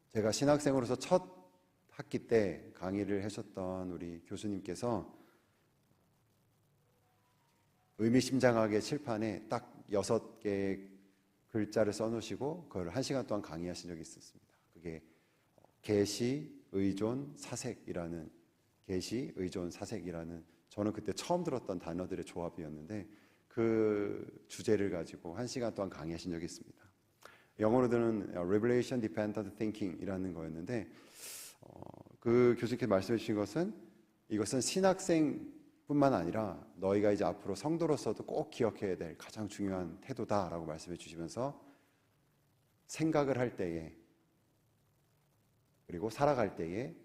제가 신학생으로서 첫 학기 때 강의를 하셨던 우리 교수님께서 의미심장하게 칠판에 딱 6개의 글자를 써놓으시고 그걸 1시간 동안 강의하신 적이 있었습니다. 그게 계시, 의존, 사색이라는, 계시, 의존, 사색이라는, 저는 그때 처음 들었던 단어들의 조합이었는데 그 주제를 가지고 1시간 동안 강의하신 적이 있습니다. 영어로는 Revelation Dependent Thinking이라는 거였는데 그 교수님께서 말씀해 주신 것은 이것은 신학생뿐만 아니라 너희가 이제 앞으로 성도로서도 꼭 기억해야 될 가장 중요한 태도다라고 말씀해 주시면서 생각을 할 때에 그리고 살아갈 때에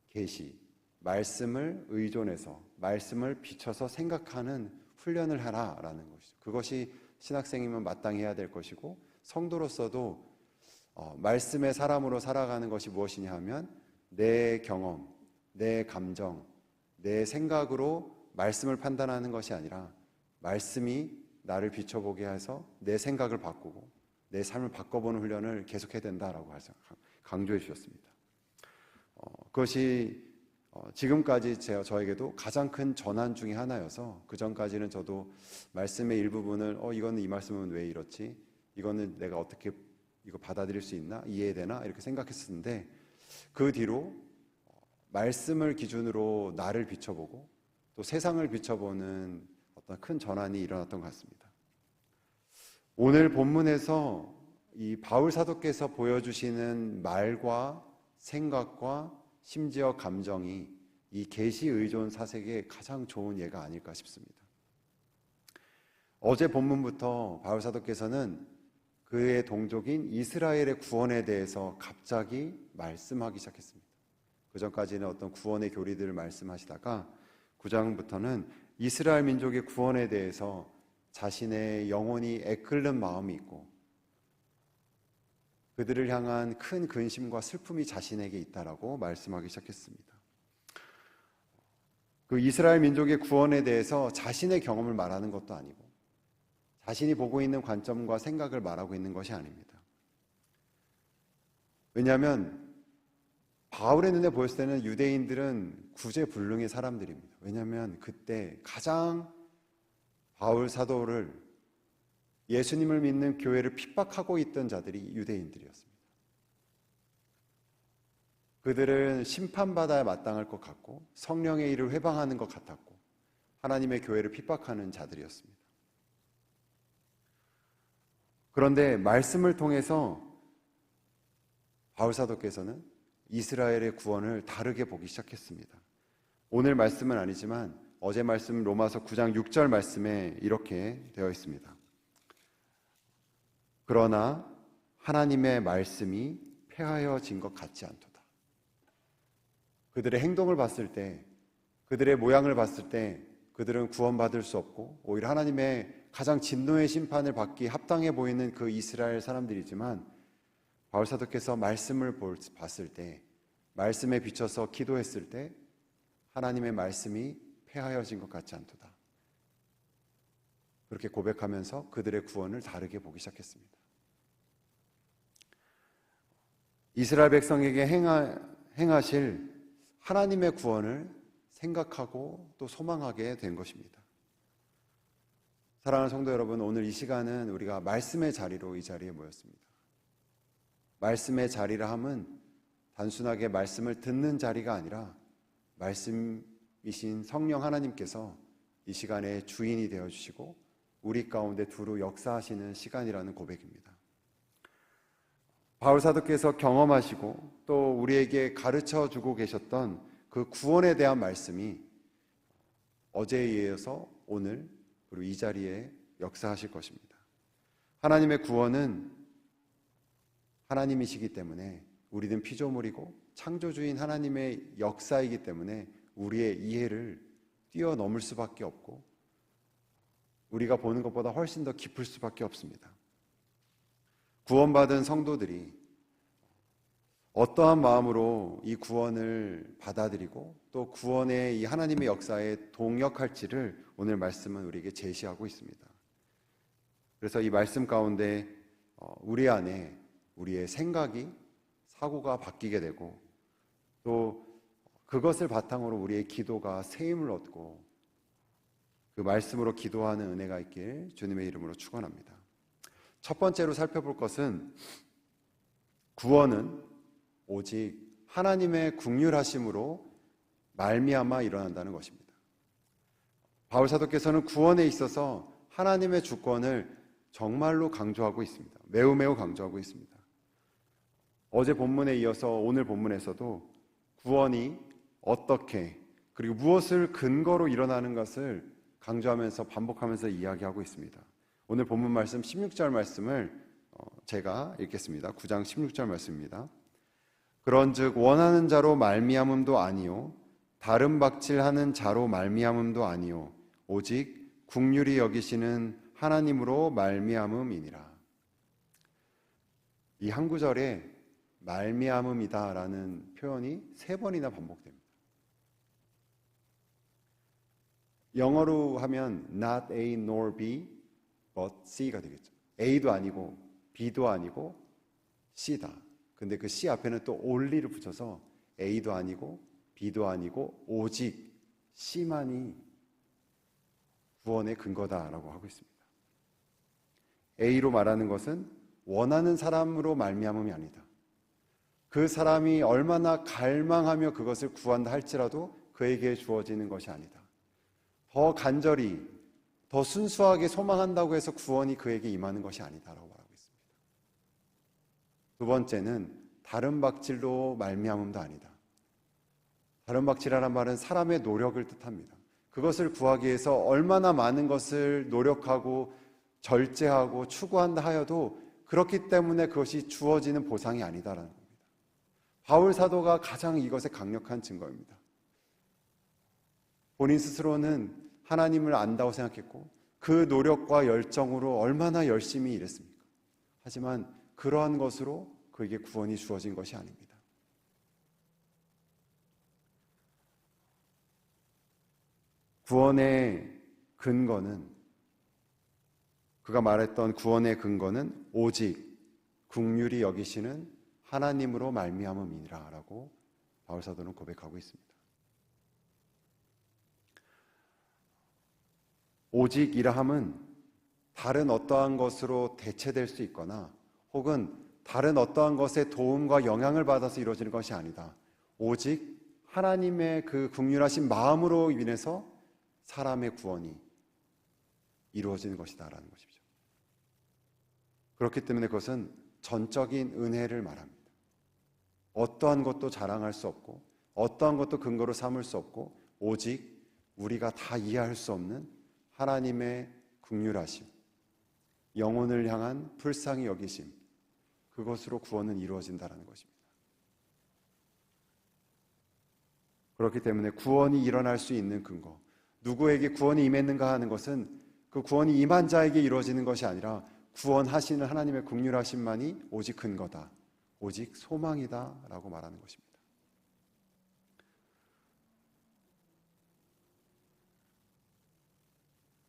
계시, 말씀을 의존해서 말씀을 비춰서 생각하는 훈련을 하라라는 것이죠. 그것이 신학생이면 마땅히 해야 될 것이고 성도로서도 말씀의 사람으로 살아가는 것이 무엇이냐 하면 내 경험, 내 감정, 내 생각으로 말씀을 판단하는 것이 아니라 말씀이 나를 비춰보게 해서 내 생각을 바꾸고 내 삶을 바꿔보는 훈련을 계속해야 된다라고 강조해 주셨습니다. 그것이 지금까지 저에게도 가장 큰 전환 중에 하나여서 그 전까지는 저도 말씀의 일부분을 이거는 이 말씀은 왜 이렇지? 이거는 내가 어떻게 이거 받아들일 수 있나? 이해되나? 이렇게 생각했었는데 그 뒤로 말씀을 기준으로 나를 비춰보고 또 세상을 비춰보는 어떤 큰 전환이 일어났던 것 같습니다. 오늘 본문에서 이 바울 사도께서 보여주시는 말과 생각과 심지어 감정이 이 계시 의존 사색의 가장 좋은 예가 아닐까 싶습니다. 어제 본문부터 바울 사도께서는 그의 동족인 이스라엘의 구원에 대해서 갑자기 말씀하기 시작했습니다. 그 전까지는 어떤 구원의 교리들을 말씀하시다가 9장부터는 이스라엘 민족의 구원에 대해서 자신의 영혼이 애끓는 마음이 있고 그들을 향한 큰 근심과 슬픔이 자신에게 있다라고 말씀하기 시작했습니다. 그 이스라엘 민족의 구원에 대해서 자신의 경험을 말하는 것도 아니고 자신이 보고 있는 관점과 생각을 말하고 있는 것이 아닙니다. 왜냐하면 바울의 눈에 보였을 때는 유대인들은 구제불능의 사람들입니다. 왜냐하면 그때 가장 바울 사도를 예수님을 믿는 교회를 핍박하고 있던 자들이 유대인들이었습니다. 그들은 심판받아야 마땅할 것 같고 성령의 일을 회방하는 것 같았고 하나님의 교회를 핍박하는 자들이었습니다. 그런데 말씀을 통해서 바울 사도께서는 이스라엘의 구원을 다르게 보기 시작했습니다. 오늘 말씀은 아니지만 어제 말씀 로마서 9장 6절 말씀에 이렇게 되어 있습니다. 그러나 하나님의 말씀이 폐하여진 것 같지 않도다. 그들의 행동을 봤을 때, 그들의 모양을 봤을 때 그들은 구원받을 수 없고 오히려 하나님의 가장 진노의 심판을 받기 합당해 보이는 그 이스라엘 사람들이지만 바울 사도께서 말씀을 봤을 때, 말씀에 비춰서 기도했을 때 하나님의 말씀이 폐하여진 것 같지 않도다. 그렇게 고백하면서 그들의 구원을 다르게 보기 시작했습니다. 이스라엘 백성에게 행하실 하나님의 구원을 생각하고 또 소망하게 된 것입니다. 사랑하는 성도 여러분, 오늘 이 시간은 우리가 말씀의 자리로 이 자리에 모였습니다. 말씀의 자리라 함은 단순하게 말씀을 듣는 자리가 아니라 말씀이신 성령 하나님께서 이 시간에 주인이 되어주시고 우리 가운데 두루 역사하시는 시간이라는 고백입니다. 바울 사도께서 경험하시고 또 우리에게 가르쳐주고 계셨던 그 구원에 대한 말씀이 어제에 이어서 오늘 그리고 이 자리에 역사하실 것입니다. 하나님의 구원은 하나님이시기 때문에 우리는 피조물이고 창조주인 하나님의 역사이기 때문에 우리의 이해를 뛰어넘을 수밖에 없고 우리가 보는 것보다 훨씬 더 깊을 수밖에 없습니다. 구원받은 성도들이 어떠한 마음으로 이 구원을 받아들이고 또 구원의 이 하나님의 역사에 동역할지를 오늘 말씀은 우리에게 제시하고 있습니다. 그래서 이 말씀 가운데 우리 안에 우리의 생각이 사고가 바뀌게 되고 또 그것을 바탕으로 우리의 기도가 새 힘을 얻고 그 말씀으로 기도하는 은혜가 있길 주님의 이름으로 축원합니다. 첫 번째로 살펴볼 것은 구원은 오직 하나님의 긍휼하심으로 말미암아 일어난다는 것입니다. 바울 사도께서는 구원에 있어서 하나님의 주권을 정말로 강조하고 있습니다. 매우 강조하고 있습니다. 어제 본문에 이어서 오늘 본문에서도 구원이 어떻게 그리고 무엇을 근거로 일어나는 것을 강조하면서 반복하면서 이야기하고 있습니다. 오늘 본문 말씀 16절 말씀을 제가 읽겠습니다. 9장 16절 말씀입니다. 그런즉 원하는 자로 말미암음도 아니요 다른 박질하는 자로 말미암음도 아니요 오직 긍휼히 여기시는 하나님으로 말미암음이니라. 이 한 구절에 말미암음이다라는 표현이 3번이나 반복됩니다. 영어로 하면 not A nor B but C가 되겠죠. A도 아니고 B도 아니고 C다. 근데 그 C 앞에는 또 only를 붙여서 A도 아니고 B도 아니고 오직 C만이 구원의 근거다라고 하고 있습니다. A로 말하는 것은 원하는 사람으로 말미암음이 아니다. 그 사람이 얼마나 갈망하며 그것을 구한다 할지라도 그에게 주어지는 것이 아니다. 더 간절히, 더 순수하게 소망한다고 해서 구원이 그에게 임하는 것이 아니다라고 말하고 있습니다. 두 번째는 다른 박질로 말미암음도 아니다. 다른 박질이라는 말은 사람의 노력을 뜻합니다. 그것을 구하기 위해서 얼마나 많은 것을 노력하고 절제하고 추구한다 하여도 그렇기 때문에 그것이 주어지는 보상이 아니다라는 겁니다. 바울 사도가 가장 이것에 강력한 증거입니다. 본인 스스로는 하나님을 안다고 생각했고 그 노력과 열정으로 얼마나 열심히 일했습니까? 하지만 그러한 것으로 그에게 구원이 주어진 것이 아닙니다. 구원의 근거는 그가 말했던 구원의 근거는 오직 긍휼히 여기시는 하나님으로 말미암음이라라고 바울 사도는 고백하고 있습니다. 오직이라 함은 다른 어떠한 것으로 대체될 수 있거나 혹은 다른 어떠한 것의 도움과 영향을 받아서 이루어지는 것이 아니다. 오직 하나님의 그 긍휼하신 마음으로 인해서 사람의 구원이 이루어지는 것이다라는 것이죠. 그렇기 때문에 그것은 전적인 은혜를 말합니다. 어떠한 것도 자랑할 수 없고 어떠한 것도 근거로 삼을 수 없고 오직 우리가 다 이해할 수 없는 하나님의 긍휼하심, 영혼을 향한 불쌍히 여기심, 그것으로 구원은 이루어진다는 것입니다. 그렇기 때문에 구원이 일어날 수 있는 근거, 누구에게 구원이 임했는가 하는 것은 그 구원이 임한 자에게 이루어지는 것이 아니라 구원하시는 하나님의 긍휼하심만이 오직 근거다, 오직 소망이다 라고 말하는 것입니다.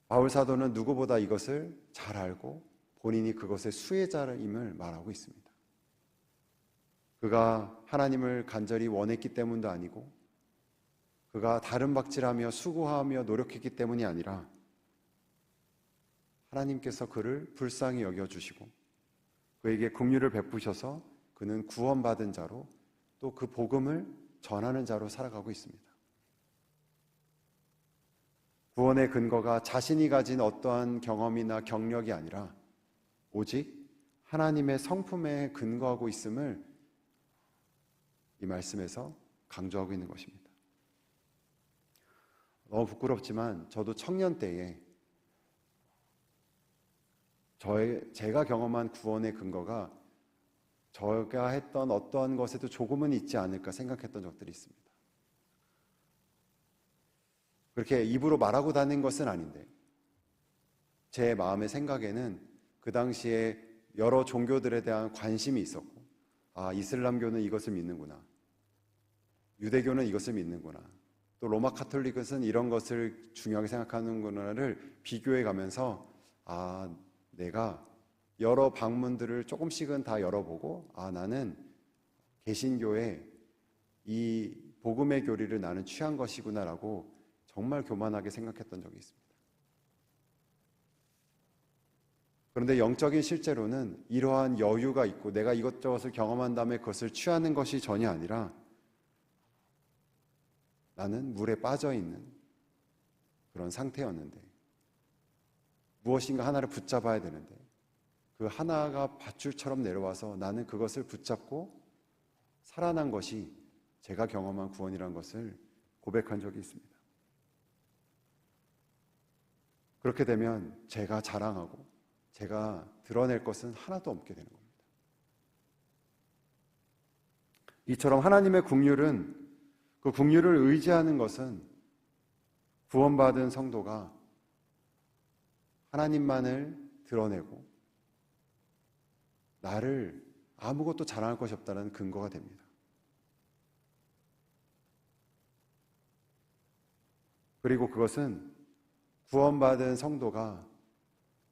바울 사도는 누구보다 이것을 잘 알고 본인이 그것의 수혜자임을 말하고 있습니다. 그가 하나님을 간절히 원했기 때문도 아니고 그가 다른 박질하며 수고하며 노력했기 때문이 아니라 하나님께서 그를 불쌍히 여겨주시고 그에게 긍휼을 베푸셔서 그는 구원받은 자로 또 그 복음을 전하는 자로 살아가고 있습니다. 구원의 근거가 자신이 가진 어떠한 경험이나 경력이 아니라 오직 하나님의 성품에 근거하고 있음을 이 말씀에서 강조하고 있는 것입니다. 너무 부끄럽지만 저도 청년 때에 제가 경험한 구원의 근거가 제가 했던 어떠한 것에도 조금은 있지 않을까 생각했던 적들이 있습니다. 그렇게 입으로 말하고 다닌 것은 아닌데 제 마음의 생각에는 그 당시에 여러 종교들에 대한 관심이 있었고 이슬람교는 이것을 믿는구나, 유대교는 이것을 믿는구나, 또 로마 카톨릭은 이런 것을 중요하게 생각하는구나를 비교해 가면서 내가 여러 방문들을 조금씩은 다 열어보고 나는 개신교에 이 복음의 교리를 나는 취한 것이구나라고 정말 교만하게 생각했던 적이 있습니다. 그런데 영적인 실제로는 이러한 여유가 있고 내가 이것저것을 경험한 다음에 그것을 취하는 것이 전혀 아니라 나는 물에 빠져 있는 그런 상태였는데 무엇인가 하나를 붙잡아야 되는데 그 하나가 밧줄처럼 내려와서 나는 그것을 붙잡고 살아난 것이 제가 경험한 구원이라는 것을 고백한 적이 있습니다. 그렇게 되면 제가 자랑하고 제가 드러낼 것은 하나도 없게 되는 겁니다. 이처럼 하나님의 긍휼은 그 긍휼을 의지하는 것은 구원받은 성도가 하나님만을 드러내고 나를 아무것도 자랑할 것이 없다는 근거가 됩니다. 그리고 그것은 구원받은 성도가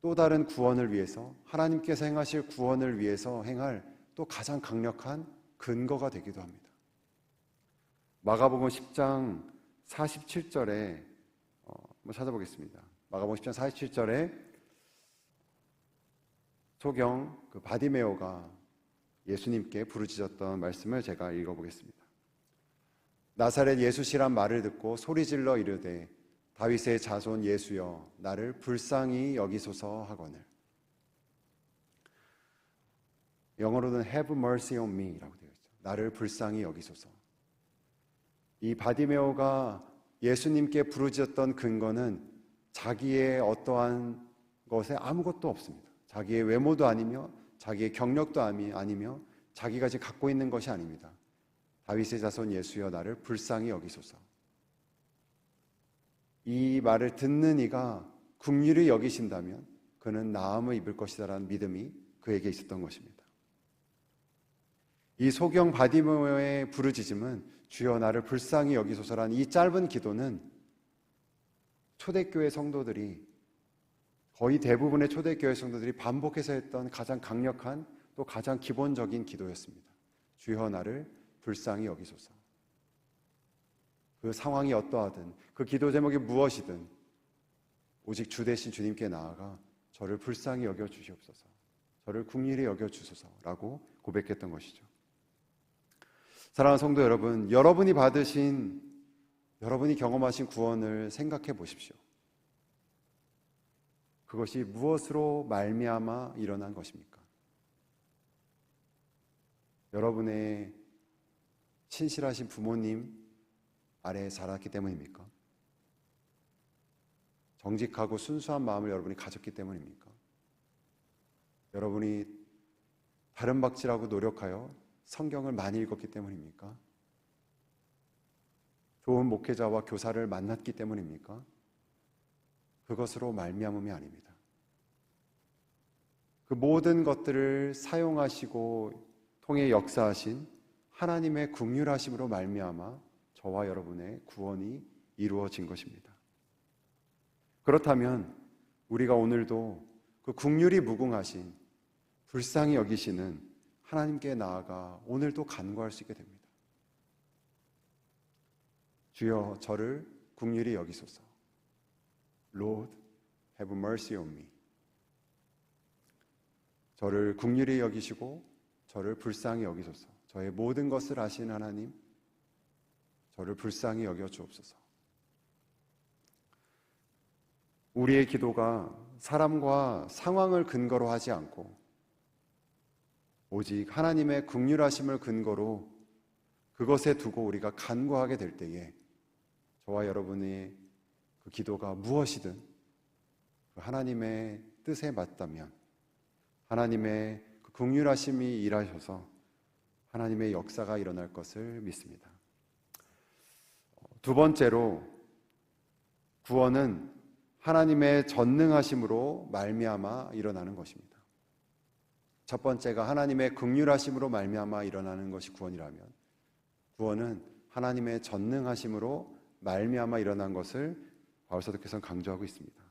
또 다른 구원을 위해서 하나님께서 행하실 구원을 위해서 행할 또 가장 강력한 근거가 되기도 합니다. 마가복음 10장 47절에 한번 찾아보겠습니다. 마가복음 10장 47절에 소경 바디메오가 예수님께 부르짖었던 말씀을 제가 읽어보겠습니다. 나사렛 예수시란 말을 듣고 소리질러 이르되 다윗의 자손 예수여 나를 불쌍히 여기소서 하거늘. 영어로는 have mercy on me 라고 되어 있죠. 나를 불쌍히 여기소서. 이 바디메오가 예수님께 부르짖었던 근거는 자기의 어떠한 것에 아무것도 없습니다. 자기의 외모도 아니며 자기의 경력도 아니며 자기가 지금 갖고 있는 것이 아닙니다. 다윗의 자손 예수여 나를 불쌍히 여기소서. 이 말을 듣는 이가 긍휼히 여기신다면 그는 나음을 입을 것이다라는 믿음이 그에게 있었던 것입니다. 이 소경 바디메오의 부르짖음은 주여 나를 불쌍히 여기소서라는 이 짧은 기도는 초대교회 성도들이 거의 대부분의 초대교회 성도들이 반복해서 했던 가장 강력한 또 가장 기본적인 기도였습니다. 주여 나를 불쌍히 여기소서. 그 상황이 어떠하든 그 기도 제목이 무엇이든 오직 주 대신 주님께 나아가 저를 불쌍히 여겨 주시옵소서, 저를 긍휼히 여겨 주소서라고 고백했던 것이죠. 사랑하는 성도 여러분, 여러분이 경험하신 구원을 생각해 보십시오. 그것이 무엇으로 말미암아 일어난 것입니까? 여러분의 신실하신 부모님 아래에 자랐기 때문입니까? 정직하고 순수한 마음을 여러분이 가졌기 때문입니까? 여러분이 다름박질하고 노력하여 성경을 많이 읽었기 때문입니까? 좋은 목회자와 교사를 만났기 때문입니까? 그것으로 말미암음이 아닙니다. 그 모든 것들을 사용하시고 통해 역사하신 하나님의 긍휼하심으로 말미암아 저와 여러분의 구원이 이루어진 것입니다. 그렇다면 우리가 오늘도 그 긍휼이 무궁하신 불쌍히 여기시는 하나님께 나아가 오늘도 간구할 수 있게 됩니다. 주여 저를 긍휼히 여기소서. Lord, have mercy on me. 저를 긍휼히 여기시고 저를 불쌍히 여기소서. 저의 모든 것을 아시는 하나님, 저를 불쌍히 여겨 주옵소서. 우리의 기도가 사람과 상황을 근거로 하지 않고 오직 하나님의 긍휼하심을 근거로 그것에 두고 우리가 간구하게 될 때에 저와 여러분의 그 기도가 무엇이든 그 하나님의 뜻에 맞다면 하나님의 그 긍휼하심이 일하셔서 하나님의 역사가 일어날 것을 믿습니다. 두 번째로 구원은 하나님의 전능하심으로 말미암아 일어나는 것입니다. 첫 번째가 하나님의 긍휼하심으로 말미암아 일어나는 것이 구원이라면 구원은 하나님의 전능하심으로 말미암아 일어난 것을 바울사도께서는 강조하고 있습니다.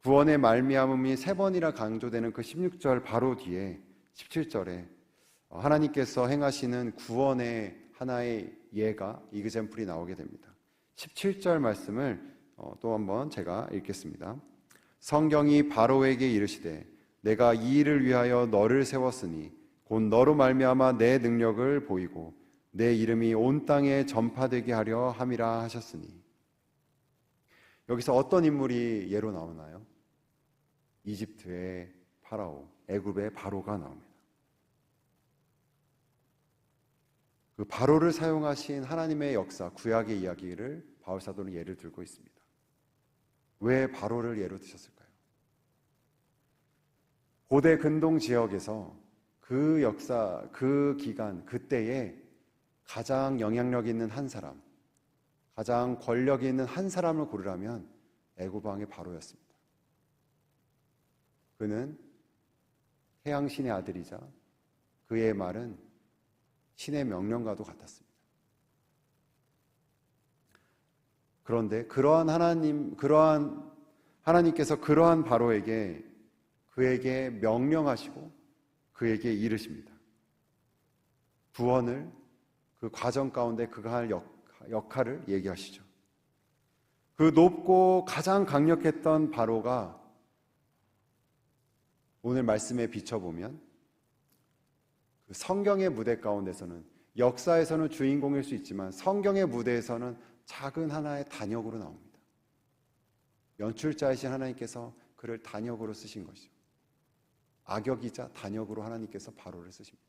구원의 말미암음이 세 번이나 강조되는 그 16절 바로 뒤에 17절에 하나님께서 행하시는 구원의 하나의 예가 이그젬플이 나오게 됩니다. 17절 말씀을 또 한번 제가 읽겠습니다. 성경이 바로에게 이르시되 내가 이 일을 위하여 너를 세웠으니 곧 너로 말미암아 내 능력을 보이고 내 이름이 온 땅에 전파되게 하려 함이라 하셨으니. 여기서 어떤 인물이 예로 나오나요? 이집트의 파라오, 애굽의 바로가 나옵니다. 그 바로를 사용하신 하나님의 역사, 구약의 이야기를 바울사도는 예를 들고 있습니다. 왜 바로를 예로 드셨을까요? 고대 근동 지역에서 그 역사, 그 기간, 그때에 가장 영향력 있는 한 사람, 가장 권력이 있는 한 사람을 고르라면 애굽 왕의 바로였습니다. 그는 태양신의 아들이자 그의 말은 신의 명령과도 같았습니다. 그런데 하나님께서 그러한 바로에게 그에게 명령하시고 그에게 이르십니다. 구원을 그 과정 가운데 그가 할 역할을 얘기하시죠. 그 높고 가장 강력했던 바로가 오늘 말씀에 비춰보면 그 성경의 무대 가운데서는, 역사에서는 주인공일 수 있지만 성경의 무대에서는 작은 하나의 단역으로 나옵니다. 연출자이신 하나님께서 그를 단역으로 쓰신 것이죠. 악역이자 단역으로 하나님께서 바로를 쓰십니다.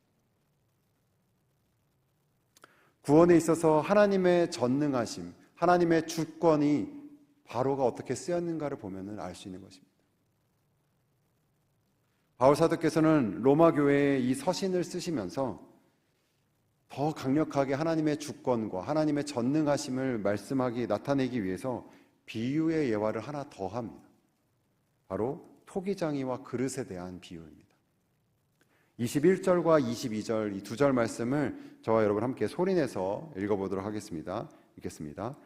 구원에 있어서 하나님의 전능하심, 하나님의 주권이 바로가 어떻게 쓰였는가를 보면 알 수 있는 것입니다. 바울 사도께서는 로마 교회에 이 서신을 쓰시면서 더 강력하게 하나님의 주권과 하나님의 전능하심을 나타내기 위해서 비유의 예화를 하나 더 합니다. 바로 토기장이와 그릇에 대한 비유입니다. 21절과 22절 이 두 절 말씀을 저와 여러분 함께 소리내서 읽어보도록 하겠습니다. 읽겠습니다.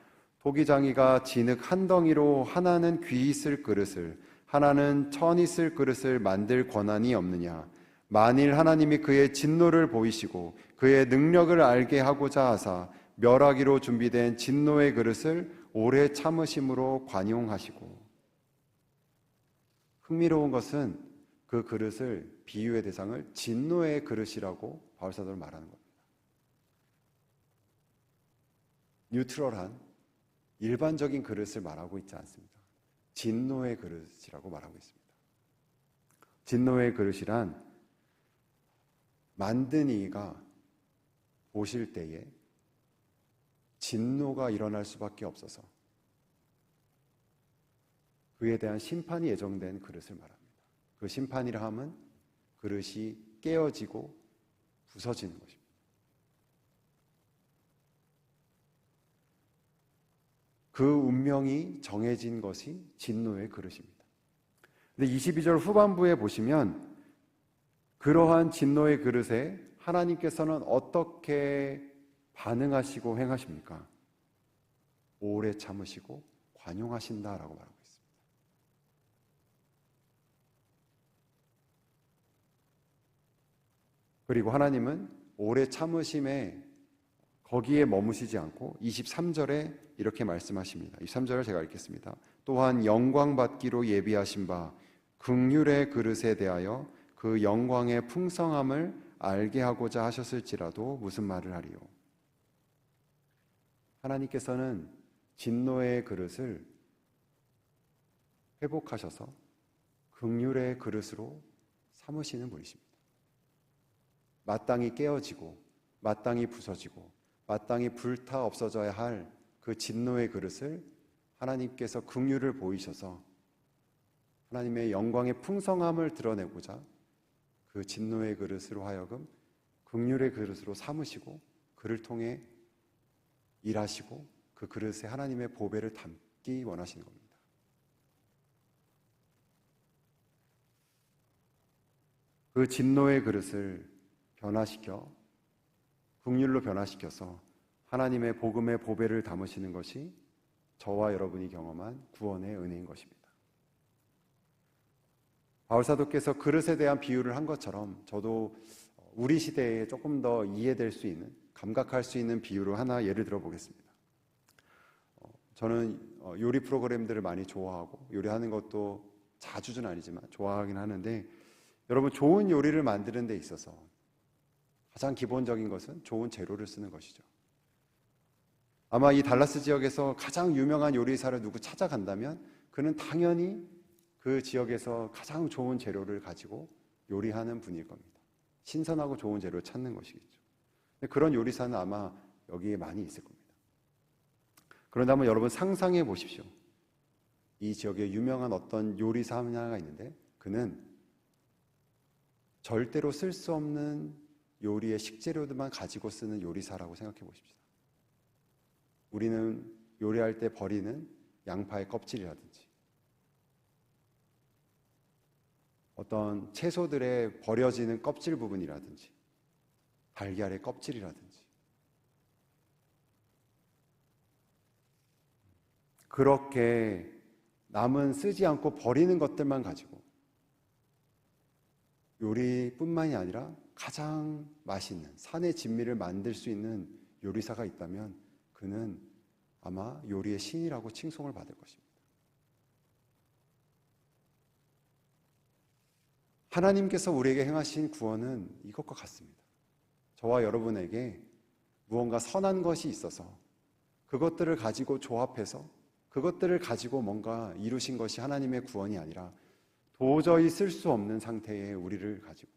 토기장이가 진흙 한 덩이로 하나는 귀 있을 그릇을 하나는 천 있을 그릇을 만들 권한이 없느냐. 만일 하나님이 그의 진노를 보이시고 그의 능력을 알게 하고자 하사 멸하기로 준비된 진노의 그릇을 오래 참으심으로 관용하시고. 흥미로운 것은 그 그릇을, 비유의 대상을 진노의 그릇이라고 바울사도는 말하는 겁니다. 뉴트럴한 일반적인 그릇을 말하고 있지 않습니다. 진노의 그릇이라고 말하고 있습니다. 진노의 그릇이란 만든 이가 보실 때에 진노가 일어날 수밖에 없어서 그에 대한 심판이 예정된 그릇을 말합니다. 그 심판이라 함은 그릇이 깨어지고 부서지는 것입니다. 그 운명이 정해진 것이 진노의 그릇입니다. 근데 22절 후반부에 보시면 그러한 진노의 그릇에 하나님께서는 어떻게 반응하시고 행하십니까? 오래 참으시고 관용하신다라고 말하고 있습니다. 그리고 하나님은 오래 참으심에 거기에 머무시지 않고 23절에 이렇게 말씀하십니다. 23절을 제가 읽겠습니다. 또한 영광 받기로 예비하신 바 긍휼의 그릇에 대하여 그 영광의 풍성함을 알게 하고자 하셨을지라도 무슨 말을 하리요. 하나님께서는 진노의 그릇을 회복하셔서 긍휼의 그릇으로 삼으시는 분이십니다. 마땅히 깨어지고 마땅히 부서지고 마땅히 불타 없어져야 할 그 진노의 그릇을 하나님께서 긍휼을 보이셔서 하나님의 영광의 풍성함을 드러내고자 그 진노의 그릇으로 하여금 긍휼의 그릇으로 삼으시고 그를 통해 일하시고 그 그릇에 하나님의 보배를 담기 원하시는 겁니다. 그 진노의 그릇을 변화시켜 긍휼로 변화시켜서 하나님의 복음의 보배를 담으시는 것이 저와 여러분이 경험한 구원의 은혜인 것입니다. 바울 사도께서 그릇에 대한 비유를 한 것처럼 저도 우리 시대에 조금 더 이해될 수 있는, 감각할 수 있는 비유로 하나 예를 들어 보겠습니다. 저는 요리 프로그램들을 많이 좋아하고 요리하는 것도 자주는 아니지만 좋아하긴 하는데, 여러분, 좋은 요리를 만드는 데 있어서 가장 기본적인 것은 좋은 재료를 쓰는 것이죠. 아마 이 달라스 지역에서 가장 유명한 요리사를 누구 찾아간다면 그는 당연히 그 지역에서 가장 좋은 재료를 가지고 요리하는 분일 겁니다. 신선하고 좋은 재료를 찾는 것이겠죠. 그런 요리사는 아마 여기에 많이 있을 겁니다. 그런데 한번 여러분 상상해 보십시오. 이 지역에 유명한 어떤 요리사 하나가 있는데, 그는 절대로 쓸 수 없는 요리의 식재료들만 가지고 쓰는 요리사라고 생각해 보십시오. 우리는 요리할 때 버리는 양파의 껍질이라든지 어떤 채소들의 버려지는 껍질 부분이라든지 달걀의 껍질이라든지 그렇게 남은 쓰지 않고 버리는 것들만 가지고 요리뿐만이 아니라 가장 맛있는 산의 진미를 만들 수 있는 요리사가 있다면 그는 아마 요리의 신이라고 칭송을 받을 것입니다. 하나님께서 우리에게 행하신 구원은 이것과 같습니다. 저와 여러분에게 무언가 선한 것이 있어서 그것들을 가지고 조합해서 그것들을 가지고 뭔가 이루신 것이 하나님의 구원이 아니라 도저히 쓸 수 없는 상태의 우리를 가지고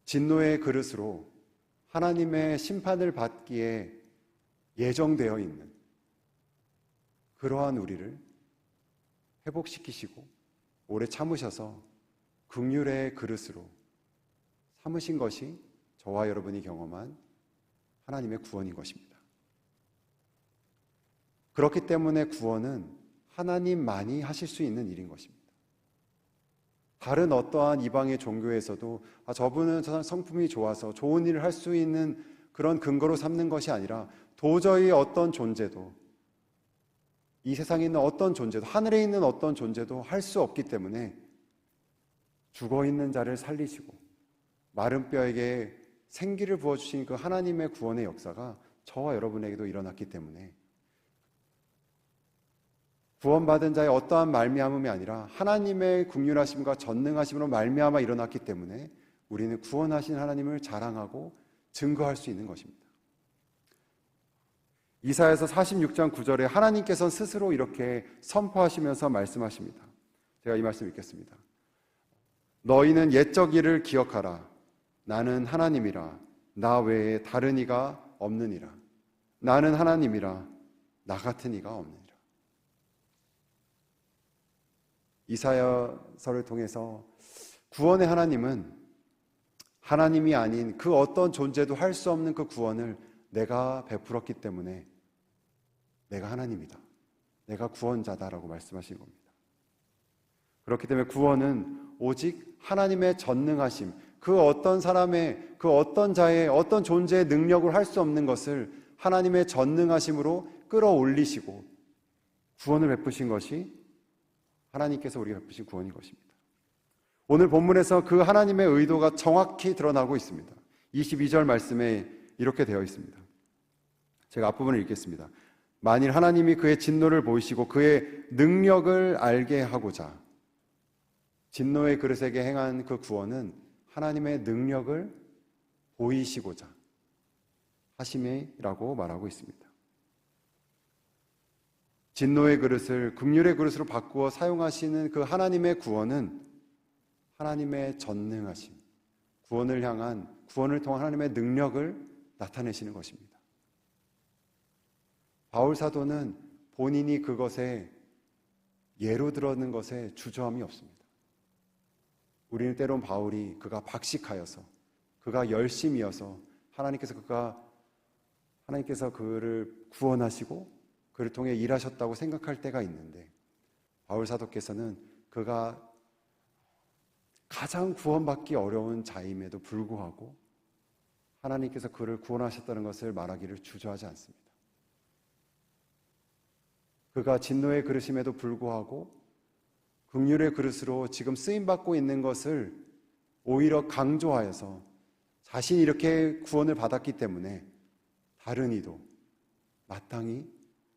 진노의 그릇으로 하나님의 심판을 받기에 예정되어 있는 그러한 우리를 회복시키시고 오래 참으셔서 긍휼의 그릇으로 삼으신 것이 저와 여러분이 경험한 하나님의 구원인 것입니다. 그렇기 때문에 구원은 하나님만이 하실 수 있는 일인 것입니다. 다른 어떠한 이방의 종교에서도 저분은 성품이 좋아서 좋은 일을 할 수 있는 그런 근거로 삼는 것이 아니라 도저히 어떤 존재도 이 세상에 있는 어떤 존재도 하늘에 있는 어떤 존재도 할 수 없기 때문에 죽어있는 자를 살리시고 마른 뼈에게 생기를 부어주신 그 하나님의 구원의 역사가 저와 여러분에게도 일어났기 때문에 구원받은 자의 어떠한 말미암음이 아니라 하나님의 긍휼하심과 전능하심으로 말미암아 일어났기 때문에 우리는 구원하신 하나님을 자랑하고 증거할 수 있는 것입니다. 이사야서 46장 9절에 하나님께서는 스스로 이렇게 선포하시면서 말씀하십니다. 제가 이 말씀 읽겠습니다. 너희는 옛적 일을 기억하라. 나는 하나님이라. 나 외에 다른 이가 없느니라. 나는 하나님이라. 나 같은 이가 없느니라. 이사야서를 통해서 구원의 하나님은 하나님이 아닌 그 어떤 존재도 할 수 없는 그 구원을 내가 베풀었기 때문에 내가 하나님이다. 내가 구원자다라고 말씀하신 겁니다. 그렇기 때문에 구원은 오직 하나님의 전능하심, 그 어떤 사람의, 그 어떤 자의, 어떤 존재의 능력을 할 수 없는 것을 하나님의 전능하심으로 끌어올리시고 구원을 베푸신 것이 하나님께서 우리가 베푸신 구원인 것입니다. 오늘 본문에서 그 하나님의 의도가 정확히 드러나고 있습니다. 22절 말씀에 이렇게 되어 있습니다. 제가 앞부분을 읽겠습니다. 만일 하나님이 그의 진노를 보이시고 그의 능력을 알게 하고자 진노의 그릇에게 행한 그 구원은 하나님의 능력을 보이시고자 하심이라고 말하고 있습니다. 진노의 그릇을 긍휼의 그릇으로 바꾸어 사용하시는 그 하나님의 구원은 하나님의 전능하심, 구원을 통한 하나님의 능력을 나타내시는 것입니다. 바울 사도는 본인이 그것에 예로 들었는 것에 주저함이 없습니다. 우리는 때론 바울이 그가 박식하여서 그가 열심이어서 하나님께서 그를 구원하시고 그를 통해 일하셨다고 생각할 때가 있는데 바울 사도께서는 그가 가장 구원받기 어려운 자임에도 불구하고 하나님께서 그를 구원하셨다는 것을 말하기를 주저하지 않습니다. 그가 진노의 그릇임에도 불구하고 긍휼의 그릇으로 지금 쓰임받고 있는 것을 오히려 강조하여서 자신이 이렇게 구원을 받았기 때문에 다른 이도 마땅히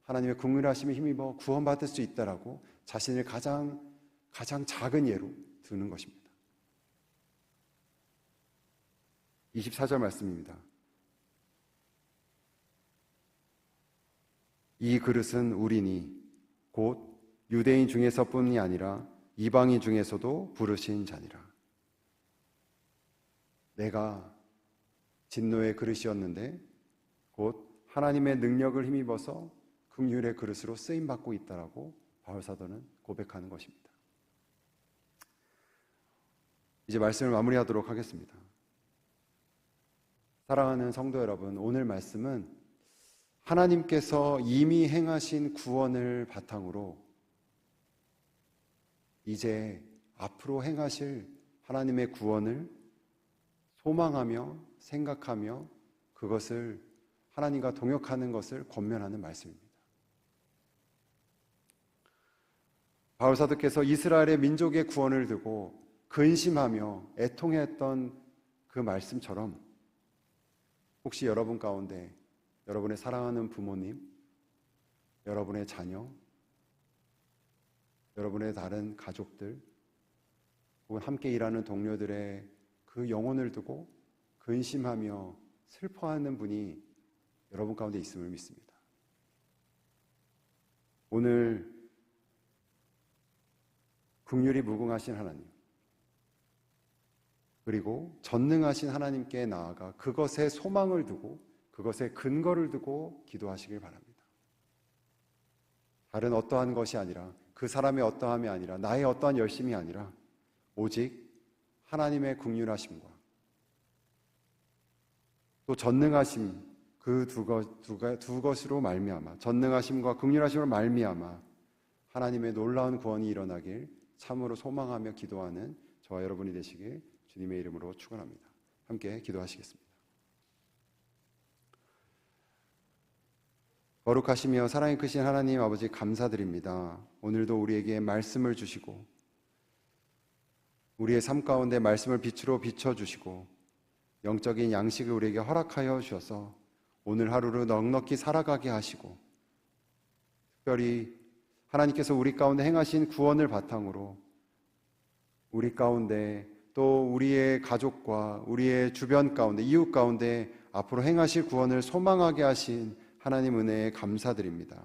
하나님의 긍휼하심에 힘입어 구원받을 수 있다라고 자신을 가장 작은 예로 드는 것입니다. 24절 말씀입니다. 이 그릇은 우리니 곧 유대인 중에서뿐이 아니라 이방인 중에서도 부르신 자니라. 내가 진노의 그릇이었는데 곧 하나님의 능력을 힘입어서 긍휼의 그릇으로 쓰임받고 있다라고 바울 사도는 고백하는 것입니다. 이제 말씀을 마무리하도록 하겠습니다. 사랑하는 성도 여러분, 오늘 말씀은 하나님께서 이미 행하신 구원을 바탕으로 이제 앞으로 행하실 하나님의 구원을 소망하며 생각하며 그것을 하나님과 동역하는 것을 권면하는 말씀입니다. 바울 사도께서 이스라엘의 민족의 구원을 두고 근심하며 애통했던 그 말씀처럼 혹시 여러분 가운데 여러분의 사랑하는 부모님, 여러분의 자녀, 여러분의 다른 가족들 혹은 함께 일하는 동료들의 그 영혼을 두고 근심하며 슬퍼하는 분이 여러분 가운데 있음을 믿습니다. 오늘 긍휼이 무궁하신 하나님 그리고 전능하신 하나님께 나아가 그것에 소망을 두고 그것에 근거를 두고 기도하시길 바랍니다. 다른 어떠한 것이 아니라 그 사람의 어떠함이 아니라 나의 어떠한 열심이 아니라 오직 하나님의 긍휼하심과 또 전능하심 그 두 것으로 말미암아 전능하심과 긍휼하심으로 말미암아 하나님의 놀라운 구원이 일어나길 참으로 소망하며 기도하는 저와 여러분이 되시길 주님의 이름으로 축원합니다. 함께 기도하시겠습니다. 거룩하시며 사랑이 크신 하나님 아버지 감사드립니다. 오늘도 우리에게 말씀을 주시고 우리의 삶 가운데 말씀을 빛으로 비춰주시고 영적인 양식을 우리에게 허락하여 주셔서 오늘 하루를 넉넉히 살아가게 하시고 특별히 하나님께서 우리 가운데 행하신 구원을 바탕으로 우리 가운데 또 우리의 가족과 우리의 주변 가운데 이웃 가운데 앞으로 행하실 구원을 소망하게 하신 하나님 은혜에 감사드립니다.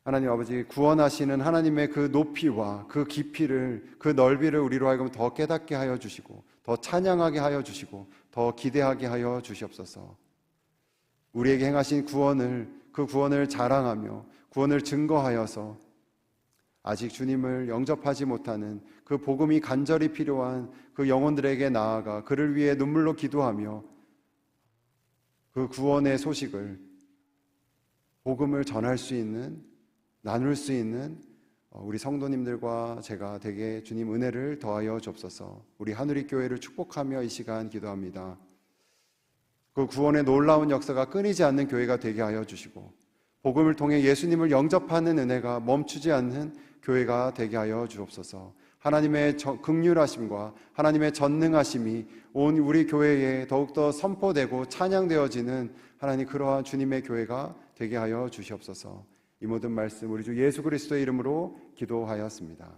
하나님 아버지 구원하시는 하나님의 그 높이와 그 깊이를 그 넓이를 우리로 하여금 더 깨닫게 하여 주시고 더 찬양하게 하여 주시고 더 기대하게 하여 주시옵소서. 우리에게 행하신 그 구원을 자랑하며 구원을 증거하여서 아직 주님을 영접하지 못하는 그 복음이 간절히 필요한 그 영혼들에게 나아가 그를 위해 눈물로 기도하며 그 구원의 소식을 복음을 전할 수 있는 나눌 수 있는 우리 성도님들과 제가 되게 주님 은혜를 더하여 주옵소서. 우리 하누리 교회를 축복하며 이 시간 기도합니다. 그 구원의 놀라운 역사가 끊이지 않는 교회가 되게 하여 주시고 복음을 통해 예수님을 영접하는 은혜가 멈추지 않는 교회가 되게 하여 주옵소서. 하나님의 긍휼하심과 하나님의 전능하심이 온 우리 교회에 더욱더 선포되고 찬양되어지는 하나님 그러한 주님의 교회가 되게 하여 주시옵소서. 이 모든 말씀 우리 주 예수 그리스도의 이름으로 기도하였습니다.